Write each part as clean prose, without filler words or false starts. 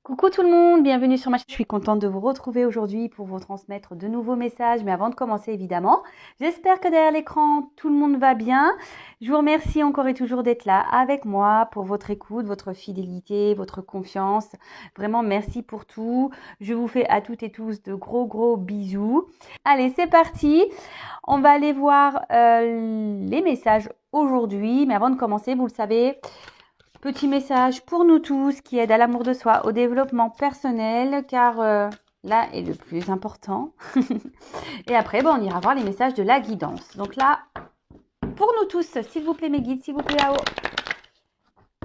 Coucou tout le monde, bienvenue sur ma chaîne. Je suis contente de vous retrouver aujourd'hui pour vous transmettre de nouveaux messages. Mais avant de commencer, évidemment, j'espère que derrière l'écran, tout le monde va bien. Je vous remercie encore et toujours d'être là avec moi pour votre écoute, votre fidélité, votre confiance. Vraiment, merci pour tout. Je vous fais à toutes et tous de gros bisous. Allez, c'est parti. On va aller voir les messages aujourd'hui. Mais avant de commencer, vous le savez, petit message pour nous tous qui aide à l'amour de soi, au développement personnel, car là est le plus important. Et après, on ira voir les messages de la guidance. Donc là, pour nous tous, s'il vous plaît mes guides, s'il vous plaît là-haut.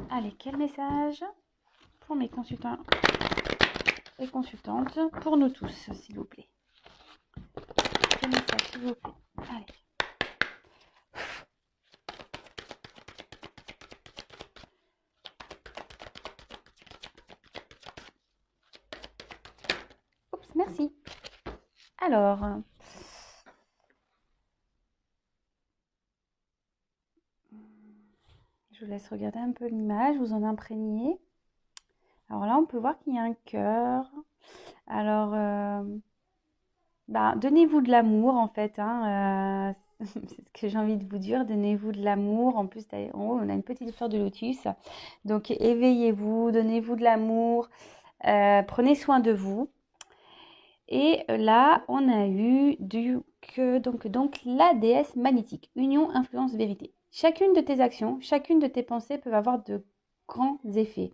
Allez, quel message pour mes consultants et consultantes, pour nous tous, s'il vous plaît. Quel message, s'il vous plaît. Allez. Oups, merci. Alors, je vous laisse regarder un peu l'image, vous en imprégnez. Alors là, on peut voir qu'il y a un cœur. Alors, donnez-vous de l'amour en fait. C'est ce que j'ai envie de vous dire. Donnez-vous de l'amour. En plus, en haut, on a une petite fleur de lotus. Donc, éveillez-vous, donnez-vous de l'amour. Prenez soin de vous. Et là, on a eu donc la déesse magnétique. Union, influence, vérité. Chacune de tes actions, chacune de tes pensées peuvent avoir de grands effets.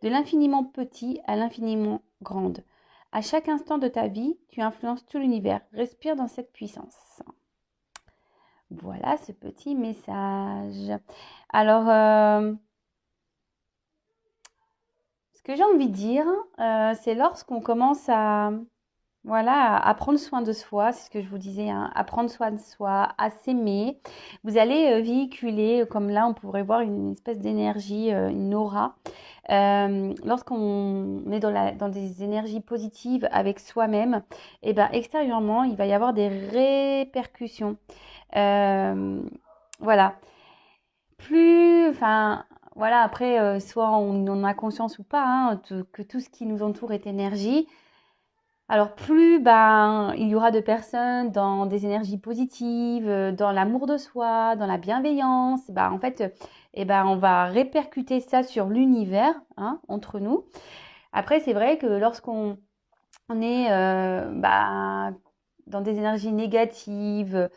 De l'infiniment petit à l'infiniment grande. À chaque instant de ta vie, tu influences tout l'univers. Respire dans cette puissance. Voilà ce petit message. Alors, ce que j'ai envie de dire, c'est lorsqu'on commence à prendre soin de soi, c'est ce que je vous disais, à prendre soin de soi, à s'aimer. Vous allez véhiculer, comme là, on pourrait voir une espèce d'énergie, une aura. Lorsqu'on est dans des énergies positives avec soi-même, et extérieurement, il va y avoir des répercussions. Voilà. Après, soit on en a conscience ou pas, que tout ce qui nous entoure est énergie. Alors plus il y aura de personnes dans des énergies positives, dans l'amour de soi, dans la bienveillance, en fait, on va répercuter ça sur l'univers, entre nous. Après, c'est vrai que lorsqu'on est dans des énergies négatives,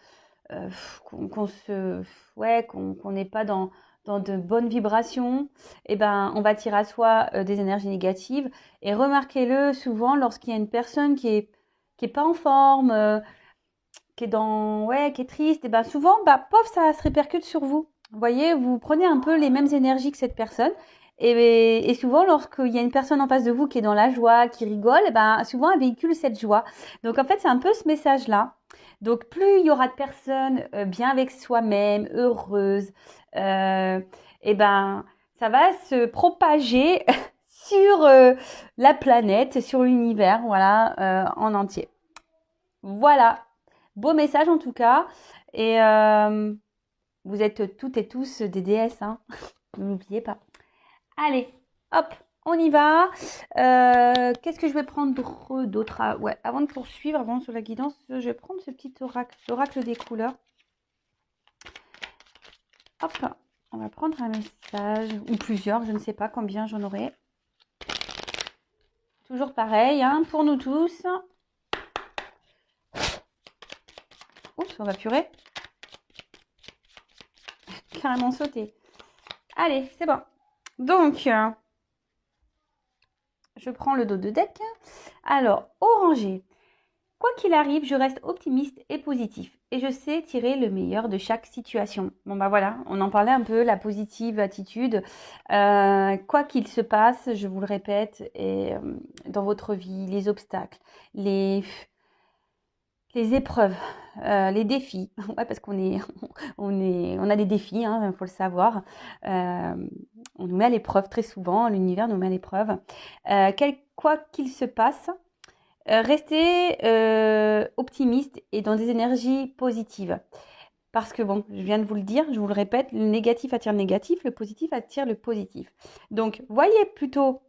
qu'on n'est pas dans de bonnes vibrations, on va tirer à soi des énergies négatives. Et remarquez-le souvent lorsqu'il y a une personne qui est pas en forme, qui est triste, souvent, ça se répercute sur vous. Vous voyez, vous prenez un peu les mêmes énergies que cette personne. Et souvent, lorsqu'il y a une personne en face de vous qui est dans la joie, qui rigole, souvent, elle véhicule cette joie. Donc, en fait, c'est un peu ce message-là. Donc, plus il y aura de personnes bien avec soi-même, heureuses, ça va se propager sur la planète, sur l'univers, en entier. Voilà. Beau message en tout cas. Et vous êtes toutes et tous des déesses, N'oubliez pas. Allez, hop, on y va. Qu'est-ce que je vais prendre d'autre? Avant de poursuivre, avant sur la guidance, je vais prendre ce petit oracle, l'oracle des couleurs. Hop, on va prendre un message, ou plusieurs, je ne sais pas combien j'en aurai. Toujours pareil, pour nous tous. Oups, on va purer. Carrément sauter. Allez, c'est bon. Donc, je prends le dos de deck. Alors, orangé. Quoi qu'il arrive, je reste optimiste et positif. Et je sais tirer le meilleur de chaque situation. Voilà, on en parlait un peu, la positive attitude. Quoi qu'il se passe, je vous le répète, et dans votre vie, les obstacles, les épreuves, les défis, parce on a des défis, il faut le savoir. On nous met à l'épreuve très souvent, l'univers nous met à l'épreuve. Quoi qu'il se passe, restez optimiste et dans des énergies positives. Parce que je viens de vous le dire, je vous le répète, le négatif attire le négatif, le positif attire le positif. Donc, voyez plutôt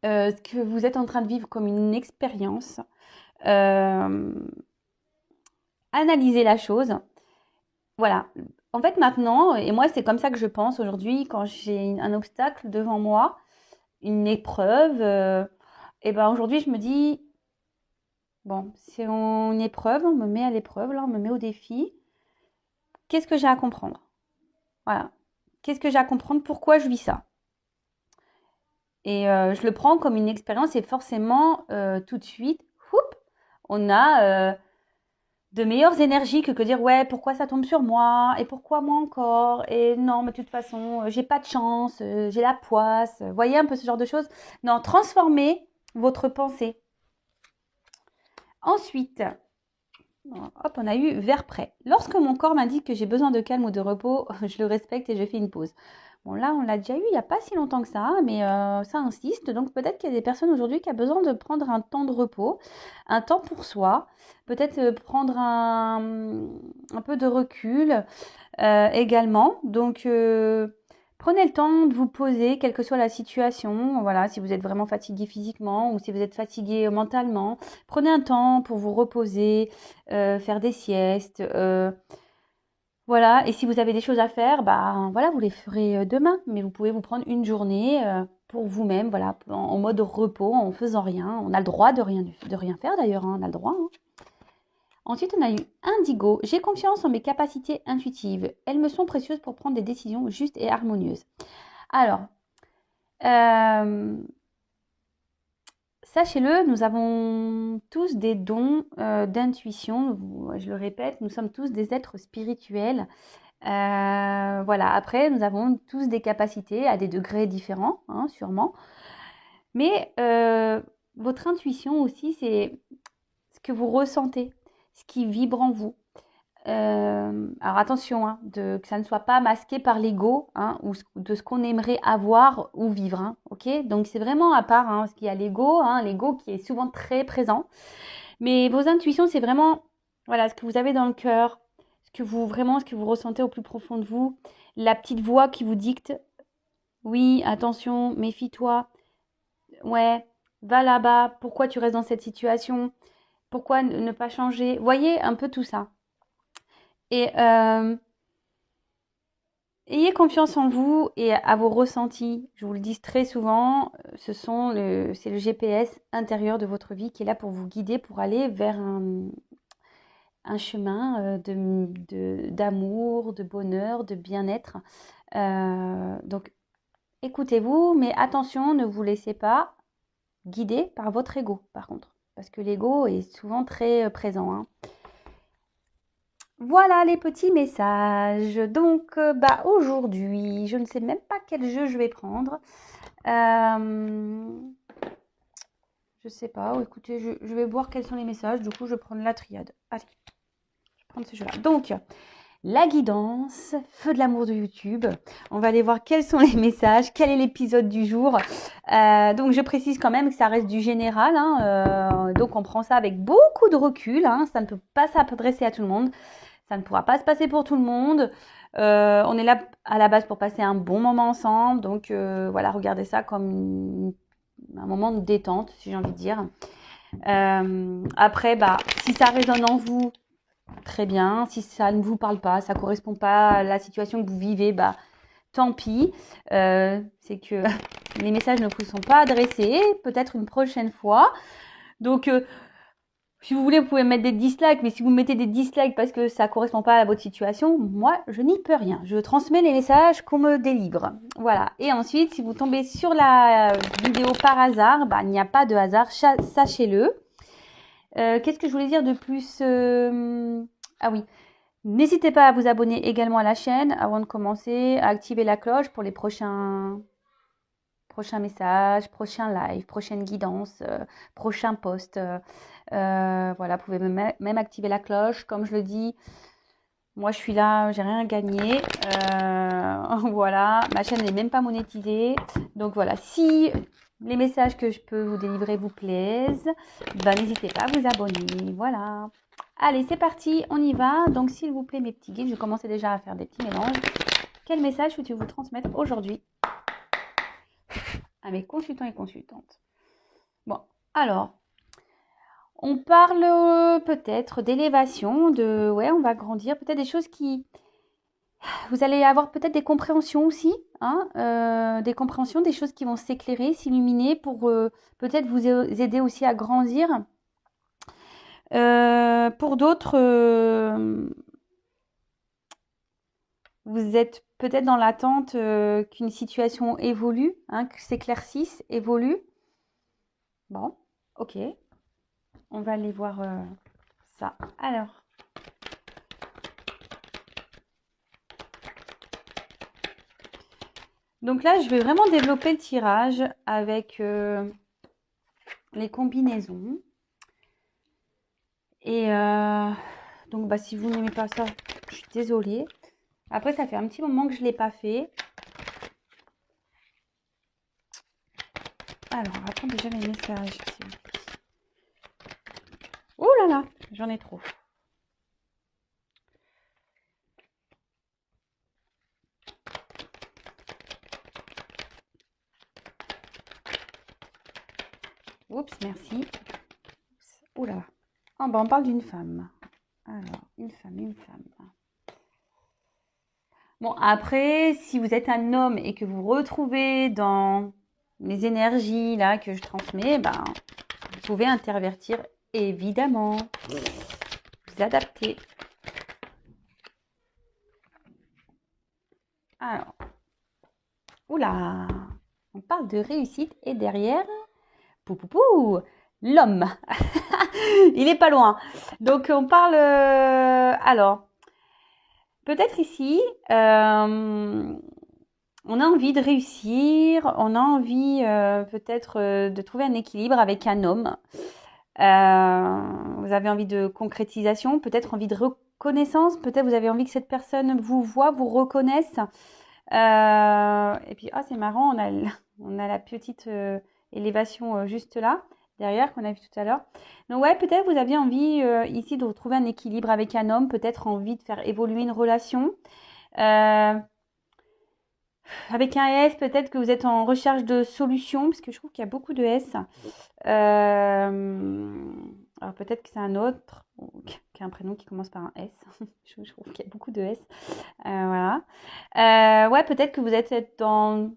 ce que vous êtes en train de vivre comme une expérience. Analysez la chose. Voilà. En fait, maintenant, et moi, c'est comme ça que je pense aujourd'hui, quand j'ai un obstacle devant moi, une épreuve, et ben aujourd'hui, je me dis, bon, c'est une épreuve, on me met à l'épreuve, là, on me met au défi. Qu'est-ce que j'ai à comprendre? Voilà. Qu'est-ce que j'ai à comprendre? Pourquoi je vis ça? Et je le prends comme une expérience et forcément, tout de suite, on a de meilleures énergies que dire ouais, pourquoi ça tombe sur moi et pourquoi moi encore et non, mais de toute façon, j'ai pas de chance, j'ai la poisse. Vous voyez un peu ce genre de choses? Non, transformez votre pensée. Ensuite, hop, on a eu vers prêt. Lorsque mon corps m'indique que j'ai besoin de calme ou de repos, je le respecte et je fais une pause. Bon, là, on l'a déjà eu il n'y a pas si longtemps que ça, mais ça insiste. Donc, peut-être qu'il y a des personnes aujourd'hui qui ont besoin de prendre un temps de repos, un temps pour soi, peut-être prendre un peu de recul également. Donc, prenez le temps de vous poser, quelle que soit la situation. Voilà, si vous êtes vraiment fatigué physiquement ou si vous êtes fatigué mentalement, prenez un temps pour vous reposer, faire des siestes. Voilà, et si vous avez des choses à faire, bah voilà, vous les ferez demain, mais vous pouvez vous prendre une journée pour vous-même, voilà, en mode repos, en faisant rien. On a le droit de rien faire d'ailleurs, hein, on a le droit. Hein. Ensuite, on a eu Indigo. J'ai confiance en mes capacités intuitives. Elles me sont précieuses pour prendre des décisions justes et harmonieuses. Alors, sachez-le, nous avons tous des dons d'intuition. Je le répète, nous sommes tous des êtres spirituels. Voilà. Après, nous avons tous des capacités à des degrés différents, hein, sûrement. Mais votre intuition aussi, c'est ce que vous ressentez, ce qui vibre en vous. Alors attention, hein, que ça ne soit pas masqué par l'ego, hein, ou de ce qu'on aimerait avoir ou vivre. Hein, ok? Donc c'est vraiment à part, hein, parce qu'il y a l'ego, hein, l'ego qui est souvent très présent. Mais vos intuitions, c'est vraiment voilà, ce que vous avez dans le cœur, ce que vous ressentez au plus profond de vous, la petite voix qui vous dicte, oui, attention, méfie-toi, ouais, va là-bas, pourquoi tu restes dans cette situation, pourquoi ne pas changer, voyez un peu tout ça. Et ayez confiance en vous et à vos ressentis. Je vous le dis très souvent, c'est le GPS intérieur de votre vie qui est là pour vous guider, pour aller vers un chemin d'amour, de bonheur, de bien-être. Donc, écoutez-vous, mais attention, ne vous laissez pas guider par votre ego, par contre. Parce que l'ego est souvent très présent. Hein. Voilà les petits messages. Donc, aujourd'hui, je ne sais même pas quel jeu je vais prendre. Je sais pas. Écoutez, je vais voir quels sont les messages. Du coup, je vais prendre la triade. Allez, je vais prendre ce jeu-là. Donc, la guidance, feu de l'amour de YouTube. On va aller voir quels sont les messages, quel est l'épisode du jour. Donc, je précise quand même que ça reste du général. Hein, donc, on prend ça avec beaucoup de recul. Hein, ça ne peut pas s'adresser à tout le monde. Ça ne pourra pas se passer pour tout le monde. On est là à la base pour passer un bon moment ensemble. Donc voilà, regardez ça comme un moment de détente, si j'ai envie de dire. Après, si ça résonne en vous, très bien. Si ça ne vous parle pas, ça ne correspond pas à la situation que vous vivez, tant pis. C'est que les messages ne vous sont pas adressés. Peut-être une prochaine fois. Donc si vous voulez, vous pouvez mettre des dislikes, mais si vous mettez des dislikes parce que ça ne correspond pas à votre situation, moi, je n'y peux rien. Je transmets les messages qu'on me délivre. Voilà. Et ensuite, si vous tombez sur la vidéo par hasard, il n'y a pas de hasard, sachez-le. Qu'est-ce que je voulais dire de plus Ah oui. N'hésitez pas à vous abonner également à la chaîne avant de commencer, à activer la cloche pour les prochains messages, prochains lives, prochaines guidances, prochains posts. Voilà, vous pouvez même activer la cloche. Comme je le dis, moi je suis là, j'ai rien gagné. Voilà, ma chaîne n'est même pas monétisée. Donc voilà, si les messages que je peux vous délivrer vous plaisent, n'hésitez pas à vous abonner. Voilà. Allez, c'est parti, on y va. Donc s'il vous plaît, mes petits guides, je commençais déjà à faire des petits mélanges. Quel message souhaitez-vous transmettre aujourd'hui à mes consultants et consultantes? Bon, alors, on parle peut-être d'élévation, ouais, on va grandir, peut-être des choses qui... Vous allez avoir peut-être des compréhensions aussi, hein, des compréhensions, des choses qui vont s'éclairer, s'illuminer pour peut-être vous aider aussi à grandir. Pour d'autres, vous êtes peut-être dans l'attente qu'une situation évolue, hein, que s'éclaircisse, évolue. Bon, ok. On va aller voir ça. Alors, donc là, je vais vraiment développer le tirage avec les combinaisons. Et donc, bah, si vous n'aimez pas ça, je suis désolée. Après, ça fait un petit moment que je ne l'ai pas fait. Alors, on va prendre déjà mes messages. Oh là là, j'en ai trop. Oups, merci. Oh là là. Ah, bah, on parle d'une femme. Alors, une femme. Bon, après, si vous êtes un homme et que vous retrouvez dans les énergies là que je transmets, ben, vous pouvez intervertir, évidemment. Vous adapter. Alors, oula, on parle de réussite et derrière, l'homme. Il est pas loin. Donc, on parle... alors, peut-être ici, on a envie de réussir, on a envie peut-être de trouver un équilibre avec un homme. Vous avez envie de concrétisation, peut-être envie de reconnaissance, peut-être vous avez envie que cette personne vous voit, vous reconnaisse. Et puis, c'est marrant, on a la petite élévation juste là, derrière, qu'on a vu tout à l'heure. Donc ouais, peut-être vous aviez envie ici de retrouver un équilibre avec un homme, peut-être envie de faire évoluer une relation. Avec un S, peut-être que vous êtes en recherche de solutions, parce que je trouve qu'il y a beaucoup de S. Alors peut-être que c'est un autre qui a un prénom qui commence par un S. Je trouve qu'il y a beaucoup de S. Voilà. Ouais, peut-être que vous êtes dans...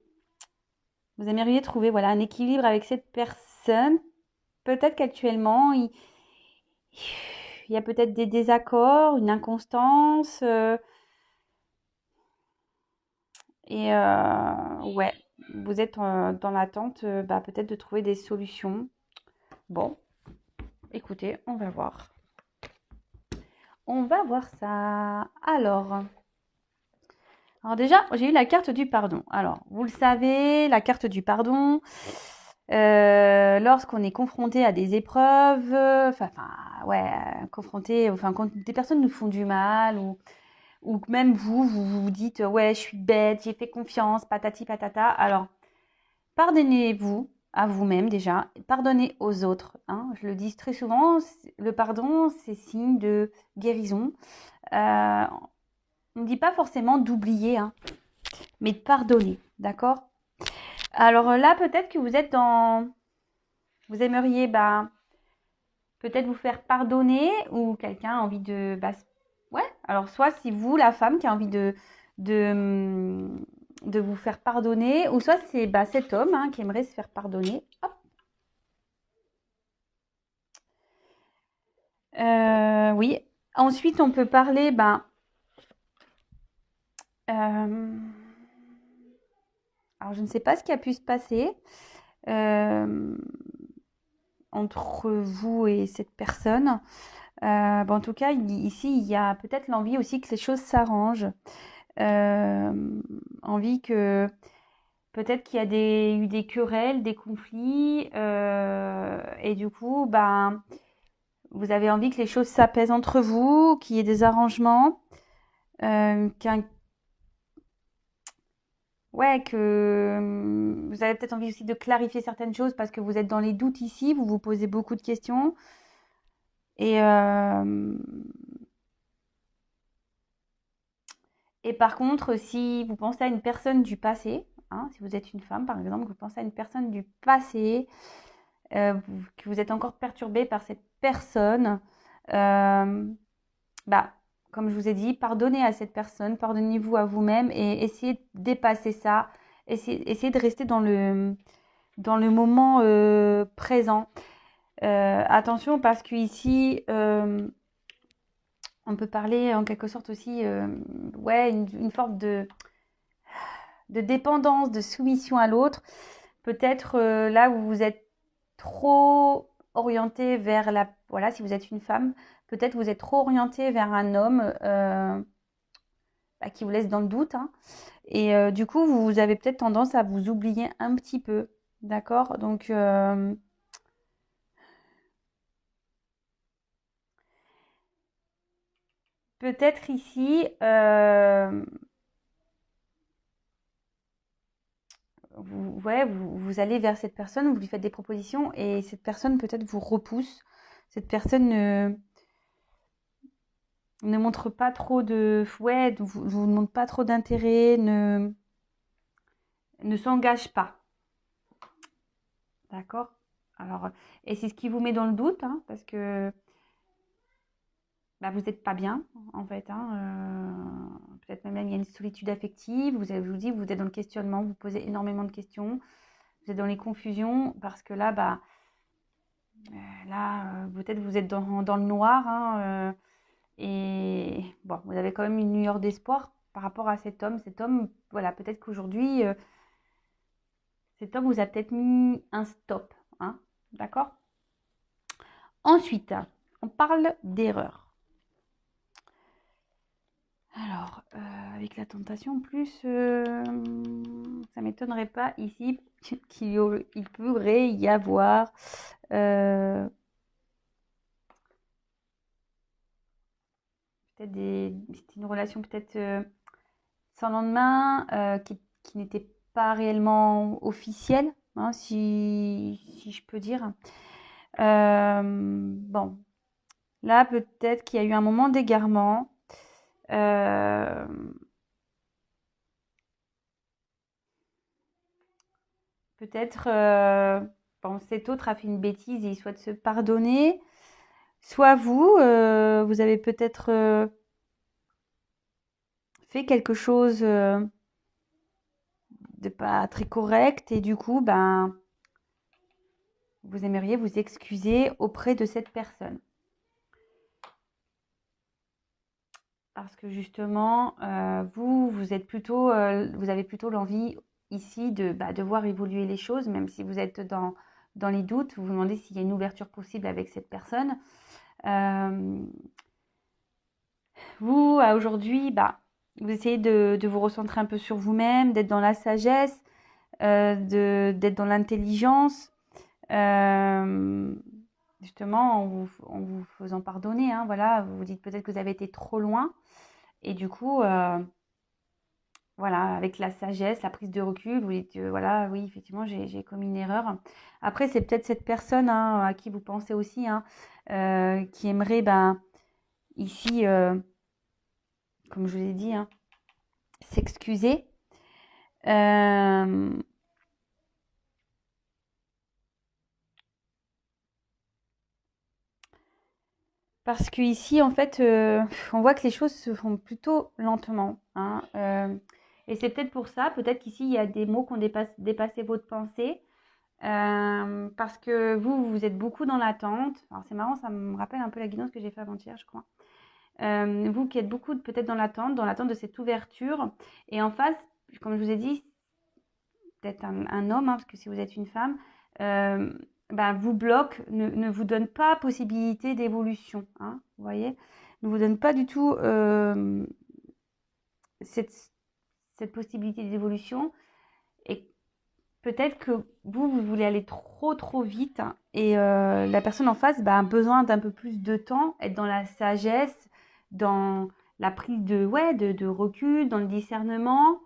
Vous aimeriez trouver voilà, un équilibre avec cette personne. Peut-être qu'actuellement, il y a peut-être des désaccords, une inconstance. Ouais, vous êtes dans l'attente peut-être de trouver des solutions. Bon, écoutez, on va voir. On va voir ça. Alors déjà, j'ai eu la carte du pardon. Alors, vous le savez, la carte du pardon, lorsqu'on est confronté à des épreuves, quand des personnes nous font du mal ou même vous dites ouais, je suis bête, j'ai fait confiance, patati patata. Alors, pardonnez-vous à vous-même déjà, pardonnez aux autres. Hein. Je le dis très souvent, le pardon, c'est signe de guérison. On ne dit pas forcément d'oublier, hein, mais de pardonner, d'accord? Alors là, peut-être que vous êtes dans... Vous aimeriez peut-être vous faire pardonner ou quelqu'un a envie de... ouais, alors soit si vous, la femme, qui a envie de vous faire pardonner, ou soit c'est cet homme qui aimerait se faire pardonner. Hop. Oui. Ensuite, on peut parler... alors, je ne sais pas ce qui a pu se passer entre vous et cette personne. En tout cas, ici, il y a peut-être l'envie aussi que les choses s'arrangent. Envie que peut-être qu'il y a eu des querelles, des conflits, et du coup, vous avez envie que les choses s'apaisent entre vous, qu'il y ait des arrangements, que vous avez peut-être envie aussi de clarifier certaines choses parce que vous êtes dans les doutes ici, vous vous posez beaucoup de questions. Et par contre, si vous pensez à une personne du passé, si vous êtes une femme par exemple, vous pensez à une personne du passé que vous êtes encore perturbé par cette personne, euh, bah, comme je vous ai dit, pardonnez à cette personne, pardonnez-vous à vous-même et essayez de dépasser ça. Essayez de rester dans le moment présent. Attention parce qu'ici, on peut parler en quelque sorte aussi, ouais, une forme de dépendance, de soumission à l'autre. Peut-être là où vous êtes trop orienté vers la... Voilà, si vous êtes une femme, peut-être vous êtes trop orienté vers un homme qui vous laisse dans le doute. Hein. Et du coup, vous avez peut-être tendance à vous oublier un petit peu. D'accord? Donc, peut-être ici, vous allez vers cette personne, vous lui faites des propositions et cette personne peut-être vous repousse. Cette personne ne montre pas trop de... Ouais, vous ne montre pas trop d'intérêt, ne s'engage pas. D'accord? Alors, et c'est ce qui vous met dans le doute, hein, parce que bah, vous n'êtes pas bien, en fait. Hein, peut-être même il y a une solitude affective. Je vous dis, vous êtes dans le questionnement, vous posez énormément de questions. Vous êtes dans les confusions parce que là, peut-être vous êtes dans le noir. Hein, et bon, vous avez quand même une lueur d'espoir par rapport à cet homme. Cet homme, voilà, peut-être qu'aujourd'hui, cet homme vous a peut-être mis un stop. Hein, d'accord? Ensuite, on parle d'erreur. Alors, avec la tentation, plus, ça ne m'étonnerait pas ici qu'il pourrait y avoir peut-être c'était une relation peut-être sans lendemain, qui n'était pas réellement officielle, hein, si je peux dire. Bon, là, peut-être qu'il y a eu un moment d'égarement. Euh, Peut-être, bon, cet autre a fait une bêtise et il souhaite se pardonner. Soit vous, vous avez peut-être fait quelque chose de pas très correct et du coup, ben, vous aimeriez vous excuser auprès de cette personne. Parce que justement, vous êtes plutôt, vous avez plutôt l'envie ici de voir évoluer les choses, même si vous êtes dans les doutes, vous vous demandez s'il y a une ouverture possible avec cette personne. Vous, aujourd'hui, vous essayez de vous recentrer un peu sur vous-même, d'être dans la sagesse, d'être dans l'intelligence, euh, justement en vous faisant pardonner. Hein, voilà, vous vous dites peut-être que vous avez été trop loin. Et du coup, voilà, avec la sagesse, la prise de recul, vous dites, voilà, oui, effectivement, j'ai commis une erreur. Après, c'est peut-être cette personne hein, à qui vous pensez aussi, hein, qui aimerait, ici, comme je vous ai dit, hein, s'excuser. Euh, Parce que ici, en fait, on voit que les choses se font plutôt lentement. Hein, et c'est peut-être pour ça, peut-être qu'ici, il y a des mots qui ont dépassé votre pensée. Parce que vous êtes beaucoup dans l'attente. Alors c'est marrant, ça me rappelle un peu la guidance que j'ai fait avant-hier, je crois. Vous qui êtes beaucoup peut-être dans l'attente de cette ouverture. Et en face, comme je vous ai dit, peut-être un homme, hein, parce que si vous êtes une femme, euh, vous bloque, ne vous donne pas possibilité d'évolution. Hein, vous voyez, ne vous donne pas du tout cette, cette possibilité d'évolution. Et peut-être que vous voulez aller trop vite hein, et la personne en face a besoin d'un peu plus de temps, être dans la sagesse, dans la prise de recul, dans le discernement.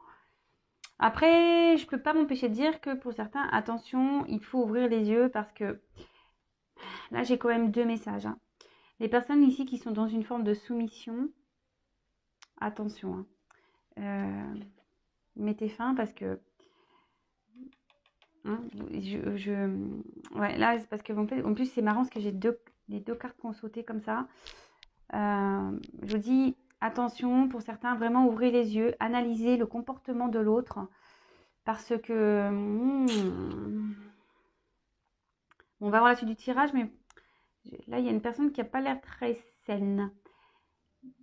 Après, je ne peux pas m'empêcher de dire que pour certains, attention, il faut ouvrir les yeux parce que là, j'ai quand même deux messages. Hein. Les personnes ici qui sont dans une forme de soumission, attention, hein. Mettez fin parce que hein, Ouais, là, c'est parce que en plus c'est marrant parce que j'ai les deux cartes qui ont sauté comme ça. Je vous dis, attention, pour certains, vraiment ouvrez les yeux, analysez le comportement de l'autre. Parce que... on va voir la suite du tirage, mais là, il y a une personne qui n'a pas l'air très saine.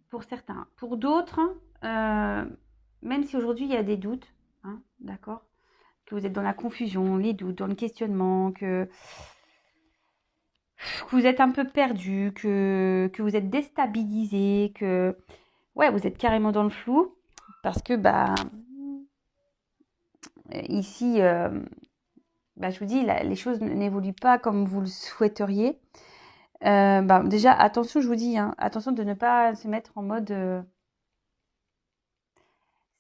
Pour certains. Pour d'autres, même si aujourd'hui, il y a des doutes, hein, d'accord, que vous êtes dans la confusion, les doutes, dans le questionnement, que vous êtes un peu perdu, que vous êtes déstabilisé, que ouais, vous êtes carrément dans le flou, parce que ici, je vous dis, les choses n'évoluent pas comme vous le souhaiteriez. Déjà, attention, je vous dis, hein, attention de ne pas se mettre en mode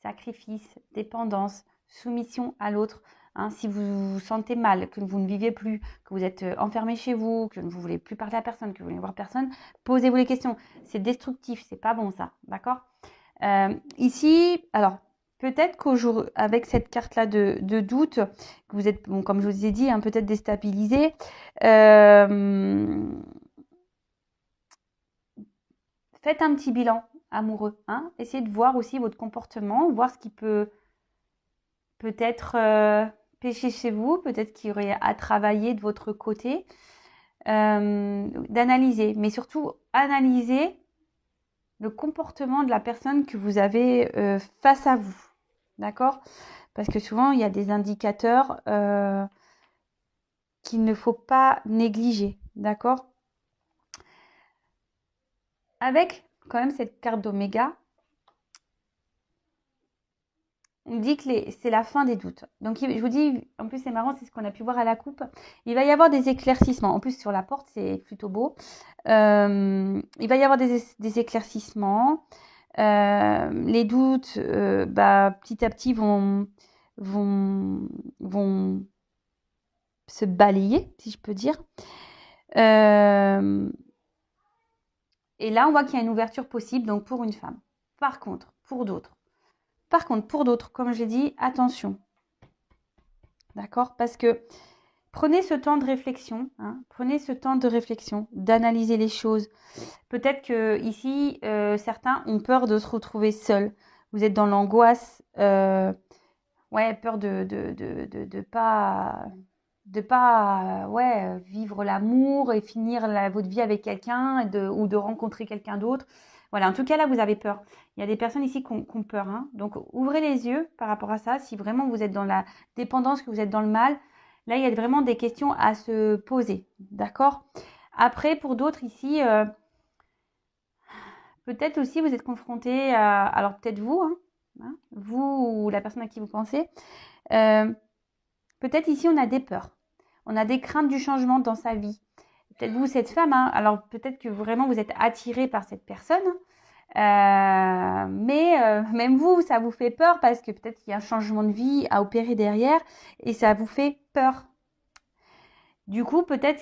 sacrifice, dépendance, soumission à l'autre. Hein, si vous vous sentez mal, que vous ne vivez plus, que vous êtes enfermé chez vous, que vous ne voulez plus parler à personne, que vous ne voulez voir personne, posez-vous les questions. C'est destructif, c'est pas bon ça, d'accord? Ici, alors, peut-être qu'aujourd'hui, avec cette carte-là de doute, que vous êtes, bon, comme je vous ai dit, hein, peut-être déstabilisé, faites un petit bilan amoureux. Hein, essayez de voir aussi votre comportement, voir ce qui peut être péché chez vous, peut-être qu'il y aurait à travailler de votre côté, d'analyser, mais surtout analyser le comportement de la personne que vous avez face à vous, d'accord? Parce que souvent, il y a des indicateurs qu'il ne faut pas négliger, d'accord? Avec quand même cette carte d'Oméga, on dit que c'est la fin des doutes. Donc, je vous dis, en plus, c'est marrant, c'est ce qu'on a pu voir à la coupe. Il va y avoir des éclaircissements. En plus, sur la porte, c'est plutôt beau. Il va y avoir des éclaircissements. Les doutes, petit à petit, vont se balayer, si je peux dire. Et là, on voit qu'il y a une ouverture possible, donc pour une femme. Par contre, pour d'autres, comme je l'ai dit, attention. D'accord? Parce que prenez ce temps de réflexion, hein, d'analyser les choses. Peut-être que ici, certains ont peur de se retrouver seuls. Vous êtes dans l'angoisse, peur de pas vivre l'amour et finir votre vie avec quelqu'un ou de rencontrer quelqu'un d'autre. Voilà, en tout cas là vous avez peur. Il y a des personnes ici qui ont peur, hein. Donc ouvrez les yeux par rapport à ça. Si vraiment vous êtes dans la dépendance, que vous êtes dans le mal, là il y a vraiment des questions à se poser, d'accord? Après pour d'autres ici, peut-être aussi vous êtes confronté à, alors peut-être vous, hein, vous ou la personne à qui vous pensez, peut-être ici on a des peurs. On a des craintes du changement dans sa vie. Peut-être vous, cette femme, hein, alors peut-être que vraiment vous êtes attiré par cette personne, mais même vous, ça vous fait peur parce que peut-être qu'il y a un changement de vie à opérer derrière et ça vous fait peur. Du coup, peut-être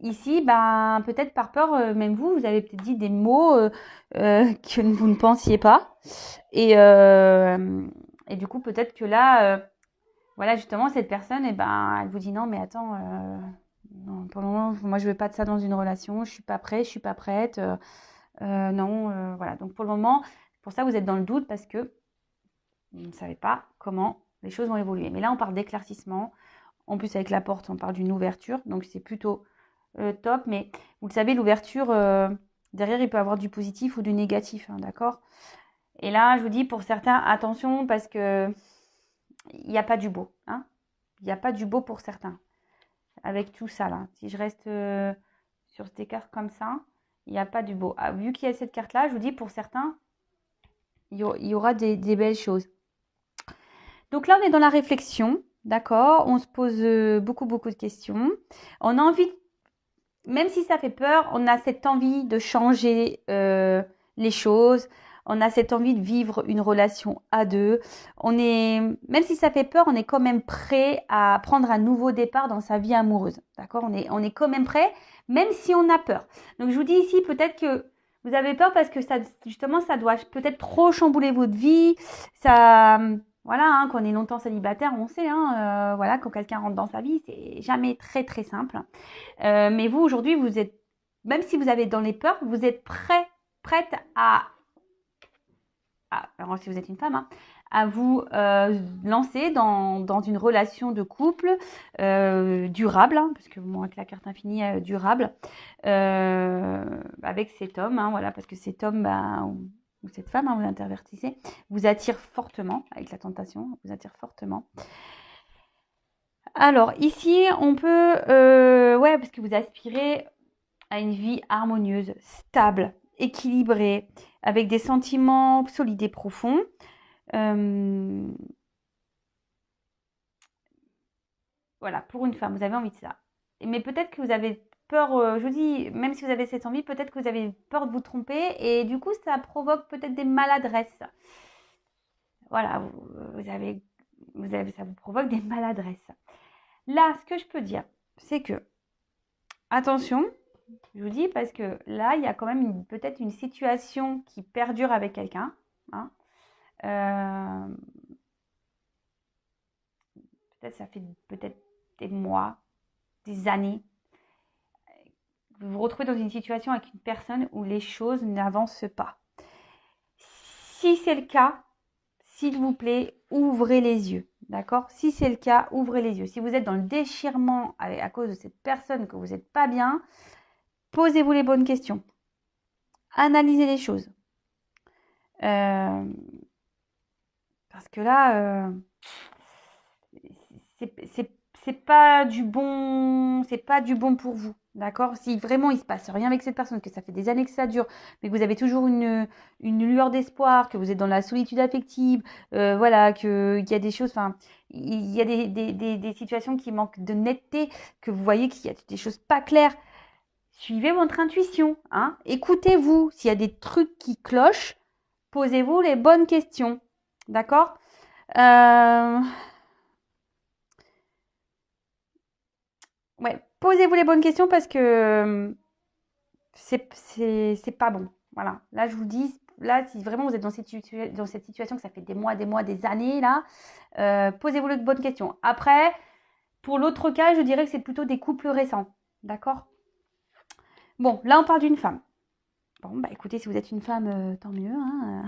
ici, peut-être par peur, même vous avez peut-être dit des mots que vous ne pensiez pas. Et du coup, peut-être que là... voilà, justement, cette personne, elle vous dit non, mais attends, non, pour le moment, moi, je veux pas de ça dans une relation, je suis pas prête, non, voilà. Donc, pour le moment, pour ça, vous êtes dans le doute parce que vous ne savez pas comment les choses vont évoluer. Mais là, on parle d'éclaircissement. En plus, avec la porte, on parle d'une ouverture, donc c'est plutôt top. Mais vous le savez, l'ouverture, derrière, il peut y avoir du positif ou du négatif, hein, d'accord? Et là, je vous dis, pour certains, attention, parce que il n'y a pas du beau, hein. Il n'y a pas du beau pour certains. Avec tout ça, là. Si je reste sur ces cartes comme ça, il n'y a pas du beau. Ah, vu qu'il y a cette carte-là, je vous dis, pour certains, il y aura des belles choses. Donc là, on est dans la réflexion, d'accord? On se pose beaucoup de questions. On a envie, même si ça fait peur, on a cette envie de changer les choses. On a cette envie de vivre une relation à deux. Même si ça fait peur, on est quand même prêt à prendre un nouveau départ dans sa vie amoureuse. D'accord? On est quand même prêt, même si on a peur. Donc, je vous dis ici, peut-être que vous avez peur parce que ça, justement, ça doit peut-être trop chambouler votre vie. Ça Voilà, hein, qu'on est longtemps célibataire, on sait, hein, voilà, quand quelqu'un rentre dans sa vie, c'est jamais très très simple. Mais vous, aujourd'hui, vous êtes, même si vous avez dans les peurs, vous êtes prête alors si vous êtes une femme, hein, à vous lancer dans une relation de couple durable, hein, parce que bon, avec la carte infinie durable, avec cet homme, hein, voilà, parce que cet homme, ou cette femme, hein, vous intervertissez, vous attire fortement, avec la tentation, vous attire fortement. Alors ici, on peut, ouais, parce que vous aspirez à une vie harmonieuse, stable, équilibrée, avec des sentiments solides et profonds. Voilà, pour une femme, vous avez envie de ça. Mais peut-être que vous avez peur, je vous dis, même si vous avez cette envie, peut-être que vous avez peur de vous tromper et du coup, ça provoque peut-être des maladresses. Voilà, ça vous provoque des maladresses. Là, ce que je peux dire, c'est que, attention, je vous dis, parce que là, il y a quand même peut-être une situation qui perdure avec quelqu'un. Hein. Peut-être ça fait peut-être des mois, des années. Vous vous retrouvez dans une situation avec une personne où les choses n'avancent pas. Si c'est le cas, s'il vous plaît, ouvrez les yeux. D'accord? Si c'est le cas, ouvrez les yeux. Si vous êtes dans le déchirement à cause de cette personne, que vous n'êtes pas bien, posez-vous les bonnes questions. Analysez les choses. Parce que là, c'est pas du bon pour vous. D'accord? Si vraiment il se passe rien avec cette personne, que ça fait des années que ça dure, mais que vous avez toujours une lueur d'espoir, que vous êtes dans la solitude affective, voilà, qu'il y a des choses, enfin, il y a des situations qui manquent de netteté, que vous voyez qu'il y a des choses pas claires. Suivez votre intuition, hein? Écoutez-vous. S'il y a des trucs qui clochent, posez-vous les bonnes questions. D'accord? Ouais, posez-vous les bonnes questions parce que c'est pas bon. Voilà. Là, je vous dis, là, si vraiment vous êtes dans cette situation, que ça fait des mois, des années, là, posez-vous les bonnes questions. Après, pour l'autre cas, je dirais que c'est plutôt des couples récents. D'accord? Bon, là, on parle d'une femme. Bon, bah écoutez, si vous êtes une femme, tant mieux. Hein.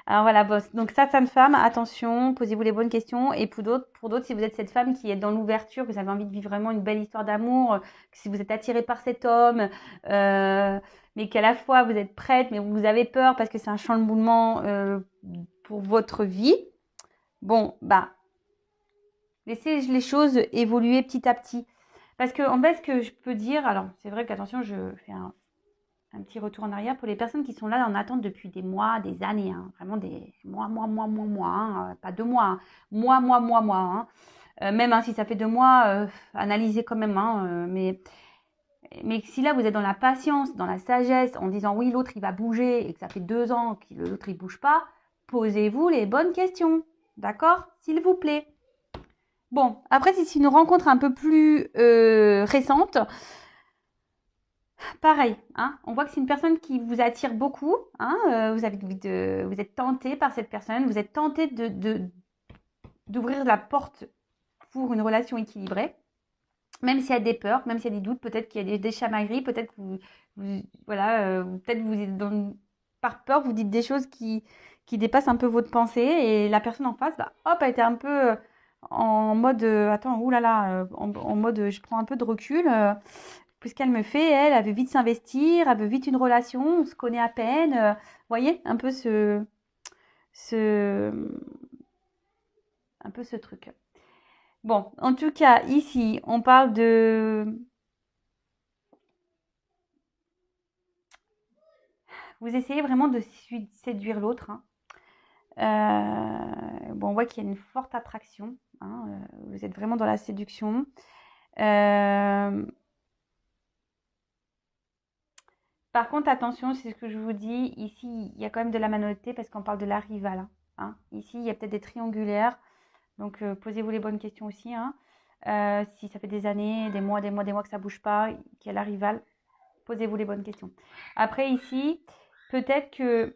Alors voilà, boss. Donc ça, femme, attention, posez-vous les bonnes questions. Et pour d'autres, si vous êtes cette femme qui est dans l'ouverture, que vous avez envie de vivre vraiment une belle histoire d'amour, que si vous êtes attiré par cet homme, mais qu'à la fois vous êtes prête, mais vous avez peur parce que c'est un chamboulement pour votre vie, bon, bah, laissez les choses évoluer petit à petit. Parce que en fait, ce que je peux dire, alors c'est vrai qu'attention, je fais un petit retour en arrière pour les personnes qui sont là en attente depuis des mois, des années, hein, vraiment des mois, hein, pas 2 mois, hein, mois, hein. Même hein, si ça fait 2 mois, analysez quand même, hein, mais si là vous êtes dans la patience, dans la sagesse, en disant oui l'autre il va bouger et que ça fait 2 ans que l'autre il bouge pas, posez-vous les bonnes questions, d'accord, s'il vous plaît. Bon, après si c'est une rencontre un peu plus récente, pareil, hein, on voit que c'est une personne qui vous attire beaucoup. Hein, vous êtes tenté par cette personne, vous êtes tenté d'ouvrir la porte pour une relation équilibrée, même s'il y a des peurs, même s'il y a des doutes, peut-être qu'il y a des chamailleries, peut-être que voilà, peut-être par peur, vous dites des choses qui dépassent un peu votre pensée et la personne en face, bah, hop, a été un peu en mode attends, oulala, en mode je prends un peu de recul. Puisqu'elle me fait, elle veut vite s'investir, elle veut vite une relation, on se connaît à peine. Vous voyez, un peu un peu ce truc. Bon, en tout cas, ici, on parle de... Vous essayez vraiment de séduire l'autre. Hein. Bon, on voit qu'il y a une forte attraction. Hein, vous êtes vraiment dans la séduction. Par contre, attention, c'est ce que je vous dis. Ici, il y a quand même de la malhonnêteté parce qu'on parle de la rivale. Hein. Ici, il y a peut-être des triangulaires. Donc, posez-vous les bonnes questions aussi. Hein. Si ça fait des années, des mois que ça ne bouge pas, qu'il y a la rivale, posez-vous les bonnes questions. Après, ici, peut-être que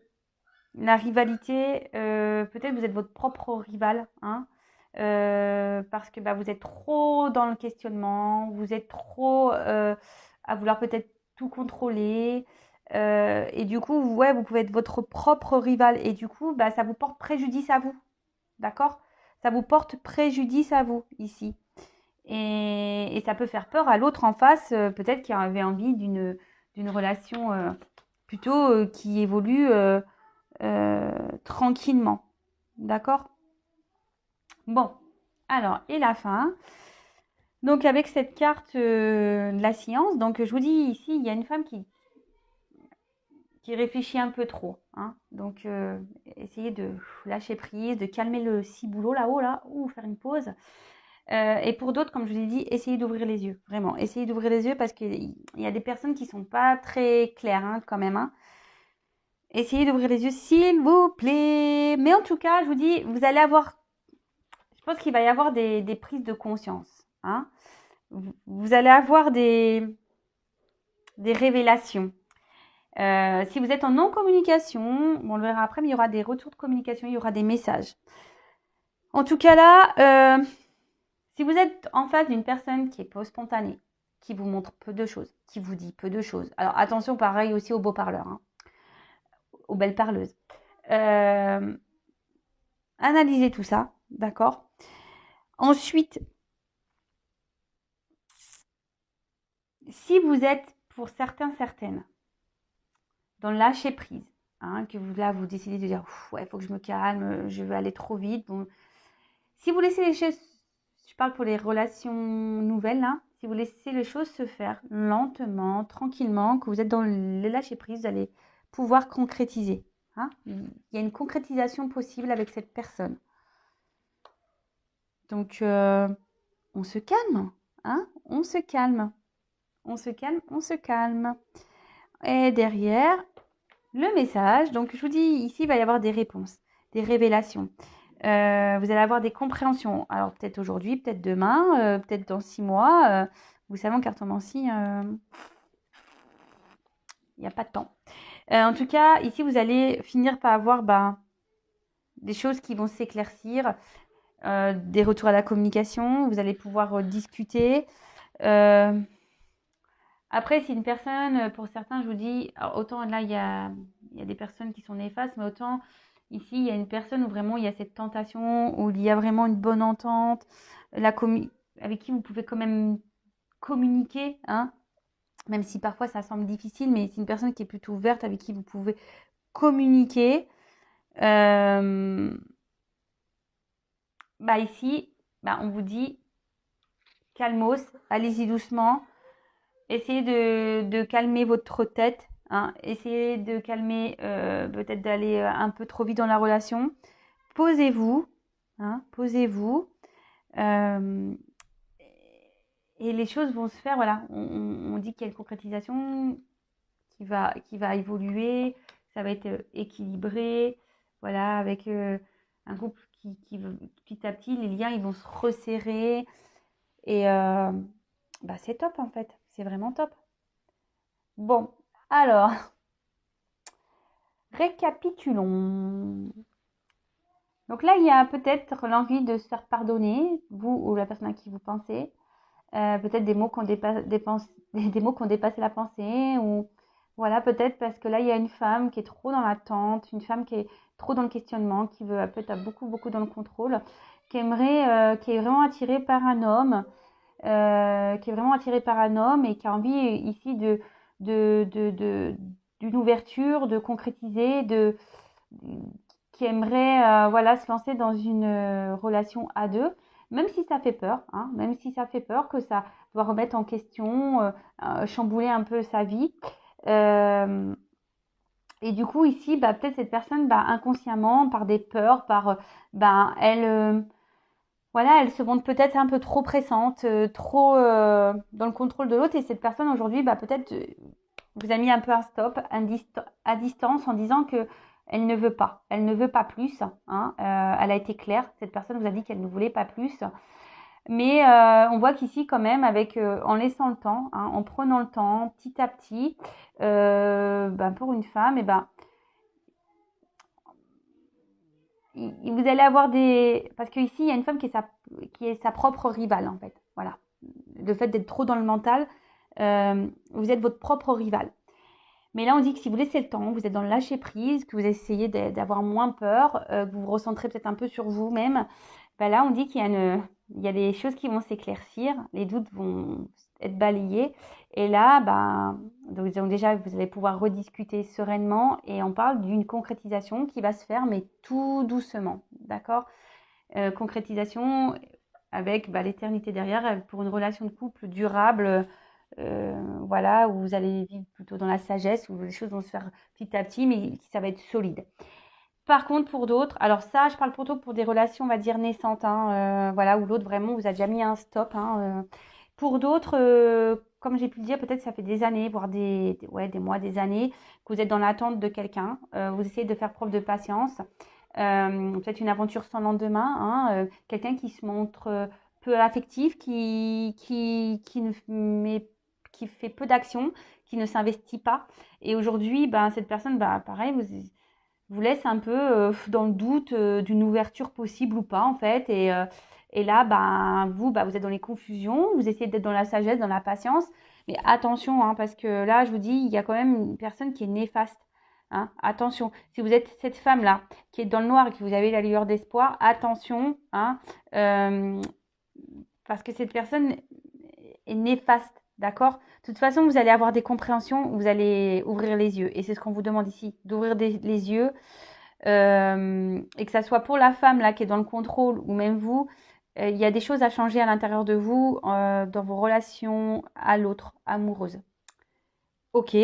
La rivalité, peut-être vous êtes votre propre rival, hein, parce que bah, vous êtes trop dans le questionnement, vous êtes trop à vouloir peut-être tout contrôler. Et du coup, ouais, vous pouvez être votre propre rival. Et du coup, bah, ça vous porte préjudice à vous. D'accord? Ça vous porte préjudice à vous ici. Et ça peut faire peur à l'autre en face, peut-être qui avait envie d'une relation plutôt qui évolue tranquillement. D'accord? Bon, alors, et la fin. Donc, avec cette carte de la science, donc je vous dis ici, il y a une femme qui réfléchit un peu trop, hein. Donc, essayez de lâcher prise, de calmer le ciboulot là-haut, là, ou faire une pause. Et pour d'autres, comme je vous ai dit, essayez d'ouvrir les yeux, vraiment. Essayez d'ouvrir les yeux parce qu'il y a des personnes qui sont pas très claires, hein, quand même, hein. Essayez d'ouvrir les yeux, s'il vous plaît. Mais en tout cas, je vous dis, vous allez avoir, je pense qu'il va y avoir des prises de conscience, hein. Vous allez avoir des révélations. Si vous êtes en non-communication, bon, on le verra après, mais il y aura des retours de communication, il y aura des messages. En tout cas là, si vous êtes en face d'une personne qui est peu spontanée, qui vous montre peu de choses, qui vous dit peu de choses, alors attention pareil aussi aux beaux parleurs, hein, aux belles parleuses. Analysez tout ça, d'accord? Ensuite, si vous êtes pour certains, certaines, dans le lâcher prise, hein, que vous là vous décidez de dire ouais, il faut que je me calme, je veux aller trop vite. Bon, si vous laissez les choses, je parle pour les relations nouvelles, hein, si vous laissez les choses se faire lentement, tranquillement, que vous êtes dans le lâcher prise, vous allez pouvoir concrétiser, hein. Il y a une concrétisation possible avec cette personne. Donc on se calme, hein, on se calme, on se calme, on se calme. Et derrière, le message, donc je vous dis ici, il va y avoir des réponses, des révélations. Vous allez avoir des compréhensions. Alors peut-être aujourd'hui, peut-être demain, peut-être dans 6 mois. Vous savez, en cartomancie, il n'y a pas de temps. En tout cas, ici, vous allez finir par avoir des choses qui vont s'éclaircir, des retours à la communication. Vous allez pouvoir discuter. Après, si une personne, pour certains, je vous dis, alors autant là, il y a des personnes qui sont néfastes, mais autant ici, il y a une personne où vraiment il y a cette tentation, où il y a vraiment une bonne entente, avec qui vous pouvez quand même communiquer, hein, même si parfois ça semble difficile, mais c'est une personne qui est plutôt ouverte, avec qui vous pouvez communiquer. Ici, on vous dit, calmos, allez-y doucement. Essayez de calmer votre tête, hein. Essayez de calmer, peut-être d'aller un peu trop vite dans la relation. Posez-vous, hein, posez-vous. Et les choses vont se faire, voilà. On dit qu'il y a une concrétisation qui va évoluer. Ça va être équilibré, voilà, avec un couple qui petit à petit, les liens, ils vont se resserrer. Et c'est top, en fait. C'est vraiment top. Bon, alors, récapitulons. Donc là, il y a peut-être l'envie de se faire pardonner, vous ou la personne à qui vous pensez. Peut-être des mots qui ont des mots qui ont dépassé la pensée. Ou voilà, peut-être parce que là, il y a une femme qui est trop dans l'attente, une femme qui est trop dans le questionnement, qui veut peut-être beaucoup, beaucoup dans le contrôle, qui est vraiment attirée par un homme. Qui est vraiment attiré par un homme et qui a envie ici d'une ouverture, de concrétiser, qui aimerait voilà, se lancer dans une relation à deux, même si ça fait peur, hein, même si ça fait peur, que ça doit remettre en question, chambouler un peu sa vie. Et du coup, ici, peut-être cette personne, inconsciemment, par des peurs, elle... voilà, elle se montre peut-être un peu trop pressante, trop dans le contrôle de l'autre. Et cette personne aujourd'hui, peut-être vous a mis un peu un stop à distance en disant que elle ne veut pas. Elle ne veut pas plus, hein. Elle a été claire. Cette personne vous a dit qu'elle ne voulait pas plus. Mais on voit qu'ici, quand même, en laissant le temps, hein, en prenant le temps, petit à petit, pour une femme, vous allez avoir des... Parce qu'ici, il y a une femme qui est sa propre rivale, en fait. Voilà. Le fait d'être trop dans le mental, vous êtes votre propre rival. Mais là, on dit que si vous laissez le temps, vous êtes dans le lâcher prise, que vous essayez d'avoir moins peur, que vous vous recentrez peut-être un peu sur vous-même, ben là, on dit il y a des choses qui vont s'éclaircir, les doutes vont être balayés. Et là, donc déjà, vous allez pouvoir rediscuter sereinement et on parle d'une concrétisation qui va se faire, mais tout doucement, d'accord? Concrétisation avec l'éternité derrière pour une relation de couple durable. Voilà, où vous allez vivre plutôt dans la sagesse, où les choses vont se faire petit à petit, mais ça va être solide. Par contre, pour d'autres, alors ça, je parle plutôt pour des relations, on va dire, naissantes, hein, voilà, où l'autre, vraiment, vous a déjà mis un stop. Hein. Pour d'autres, comme j'ai pu le dire, peut-être ça fait des années, voire des mois, des années, que vous êtes dans l'attente de quelqu'un. Vous essayez de faire preuve de patience. Peut-être une aventure sans lendemain, hein, quelqu'un qui se montre peu affectif, qui fait peu d'actions, qui ne s'investit pas. Et aujourd'hui, cette personne, pareil, vous laisse un peu dans le doute d'une ouverture possible ou pas, en fait. Et là, vous êtes dans les confusions, vous essayez d'être dans la sagesse, dans la patience. Mais attention, hein, parce que là, je vous dis, il y a quand même une personne qui est néfaste. Hein. Attention, si vous êtes cette femme-là qui est dans le noir et que vous avez la lueur d'espoir, attention, hein, parce que cette personne est néfaste, d'accord? De toute façon, vous allez avoir des compréhensions, vous allez ouvrir les yeux. Et c'est ce qu'on vous demande ici, d'ouvrir les yeux. Et que ça soit pour la femme là qui est dans le contrôle ou même vous, il y a des choses à changer à l'intérieur de vous, dans vos relations à l'autre, amoureuses. Ok,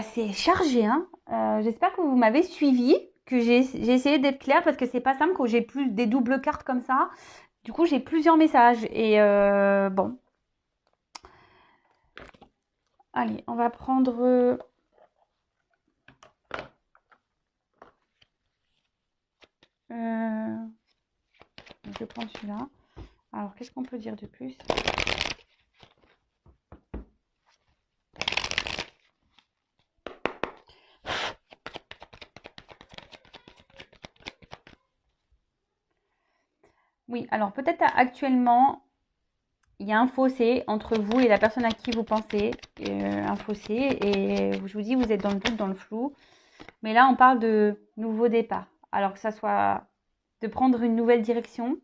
c'est chargé, hein. J'espère que vous m'avez suivi, que j'ai essayé d'être claire parce que c'est pas simple quand j'ai plus des doubles cartes comme ça. Du coup, j'ai plusieurs messages et bon. Allez, on va prendre... je vais prendre celui-là. Alors, qu'est-ce qu'on peut dire de plus? Oui, alors peut-être actuellement, il y a un fossé entre vous et la personne à qui vous pensez. Un fossé. Et je vous dis, vous êtes dans le doute, dans le flou. Mais là, on parle de nouveau départ. Alors que ça soit de prendre une nouvelle direction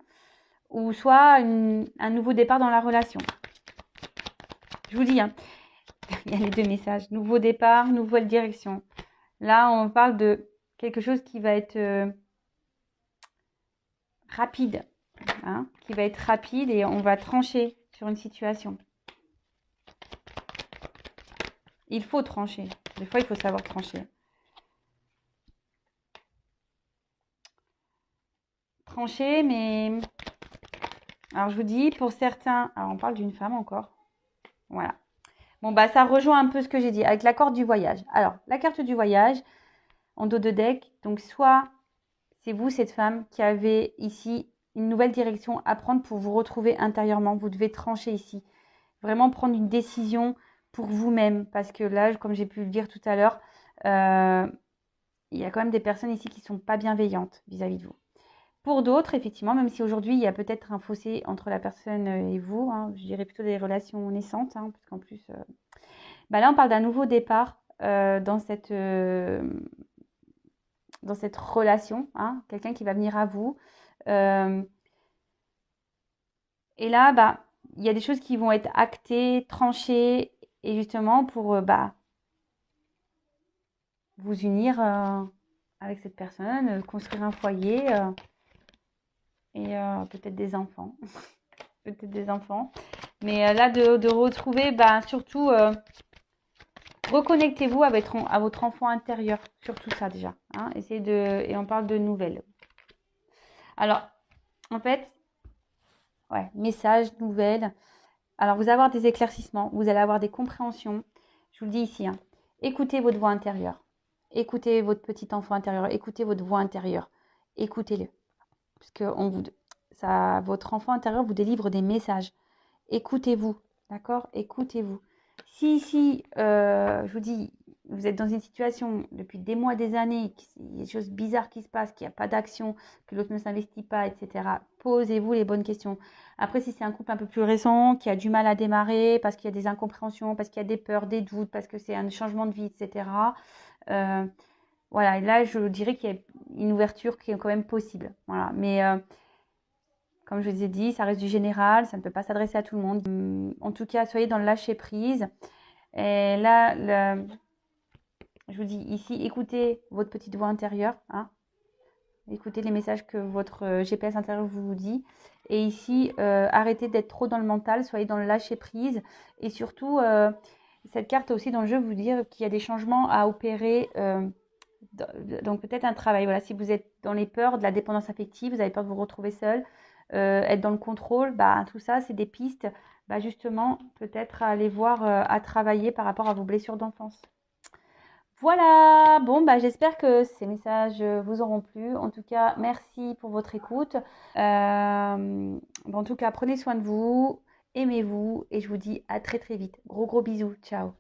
ou soit un nouveau départ dans la relation. Je vous dis, hein, il y a les deux messages. Nouveau départ, nouvelle direction. Là, on parle de quelque chose qui va être rapide. Hein, qui va être rapide et on va trancher sur une situation. Il faut trancher. Des fois, il faut savoir trancher. Trancher, mais... Alors, je vous dis, pour certains... Alors, on parle d'une femme encore. Voilà. Bon, ça rejoint un peu ce que j'ai dit avec la carte du voyage. Alors, la carte du voyage, en dos de deck. Donc, soit c'est vous, cette femme, qui avez ici une nouvelle direction à prendre pour vous retrouver intérieurement. Vous devez trancher ici. Vraiment prendre une décision pour vous-même. Parce que là, comme j'ai pu le dire tout à l'heure, il y a quand même des personnes ici qui ne sont pas bienveillantes vis-à-vis de vous. Pour d'autres, effectivement, même si aujourd'hui, il y a peut-être un fossé entre la personne et vous, hein, je dirais plutôt des relations naissantes, hein, parce qu'en plus, là, on parle d'un nouveau départ dans cette relation, hein, quelqu'un qui va venir à vous. Et là, il y a des choses qui vont être actées, tranchées, et justement pour vous unir avec cette personne, construire un foyer et peut-être des enfants. Peut-être des enfants. Mais là, de retrouver, surtout, reconnectez-vous à votre enfant intérieur. Surtout ça déjà. Hein, et on parle de nouvelles. Alors, en fait, message, nouvelles. Alors, vous allez avoir des éclaircissements, vous allez avoir des compréhensions. Je vous le dis ici, hein, écoutez votre voix intérieure. Écoutez votre petit enfant intérieur. Écoutez votre voix intérieure. Écoutez-le. Parce que votre enfant intérieur vous délivre des messages. Écoutez-vous. D'accord? Écoutez-vous. Si, je vous dis, vous êtes dans une situation depuis des mois, des années, il y a des choses bizarres qui se passent, qu'il n'y a pas d'action, que l'autre ne s'investit pas, etc. Posez-vous les bonnes questions. Après, si c'est un couple un peu plus récent, qui a du mal à démarrer, parce qu'il y a des incompréhensions, parce qu'il y a des peurs, des doutes, parce que c'est un changement de vie, etc. Voilà, et là, je dirais qu'il y a une ouverture qui est quand même possible. Voilà, mais comme je vous ai dit, ça reste du général, ça ne peut pas s'adresser à tout le monde. En tout cas, soyez dans le lâcher-prise. Et là, je vous dis ici, écoutez votre petite voix intérieure. Hein. Écoutez les messages que votre GPS intérieur vous dit. Et ici, arrêtez d'être trop dans le mental, soyez dans le lâcher-prise. Et surtout, cette carte aussi dans le jeu vous dire qu'il y a des changements à opérer. Donc peut-être un travail. Voilà, si vous êtes dans les peurs de la dépendance affective, vous avez peur de vous retrouver seul, être dans le contrôle, bah, tout ça, c'est des pistes, bah, justement, peut-être à aller voir, à travailler par rapport à vos blessures d'enfance. Voilà, bon, bah, j'espère que ces messages vous auront plu. En tout cas, merci pour votre écoute. Bon, en tout cas, prenez soin de vous, aimez-vous et je vous dis à très très vite. Gros gros bisous, ciao.